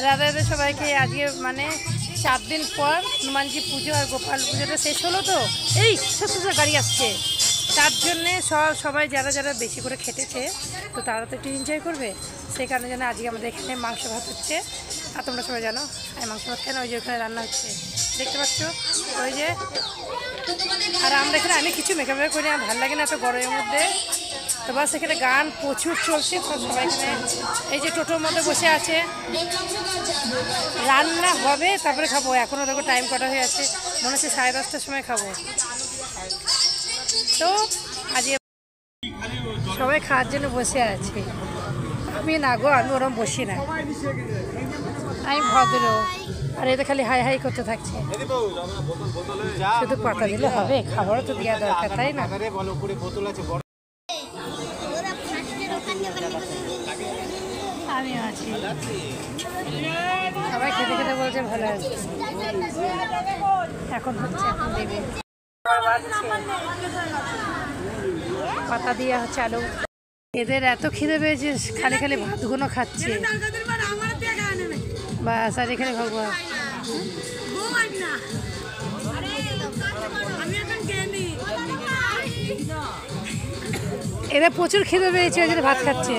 রাধা রাধা সবাইকে। আজকে মানে 4 দিন পর হনুমানজি পুজো আর গোপাল পুজোটা শেষ হলো তো, এই শ্বশুর গাড়ি আসছে, তার জন্যে সবাই যারা যারা বেশি করে খেটেছে তো তারা তো একটু এনজয় করবে, সেই কারণে যেন আজকে আমাদের এখানে মাংস ভাত হচ্ছে। আর তোমরা সবাই জানো মাংস ভাত কেন, ওই যে ওখানে রান্না হচ্ছে দেখতে পাচ্ছ, ওই যে। আর আমরা এখানে, আমি কিছু মেকআপ করি না, ভালো লাগে না এত গরমের মধ্যে। তো বাস এখানে গান প্রচুর চলছে, সবাই এখানে এই যে টোটোর মধ্যে বসে আছে, রান্না হবে তারপরে খাবো। এখনও দেখো টাইম কটা হয়ে আছে, মনে হচ্ছে 10:30টার সময় খাবো। তো আজকে সবাই খাওয়ার জন্য বসে আছে, আমি না গো, আমি ওরম বসি না, আমি ভদ্র। আর এতে খালি হাই হাই করতে থাকছে, শুধু পাতা দিলে হবে? খাবারও তো দেওয়া দরকার, তাই না? আমি আছি, সবাই খেতে খেতে বলছে ভালো আছে। এখন হচ্ছে, এখন দেবে পাতা দিয়ে হচ্ছে আলু। এদের এত খিদে পেয়েছে, খালি খালি ভাতগুলো খাচ্ছে বাস। আর এখানে ভগবান, এদের প্রচুর খিদে পেয়েছে, ওই জন্য ভাত খাচ্ছে।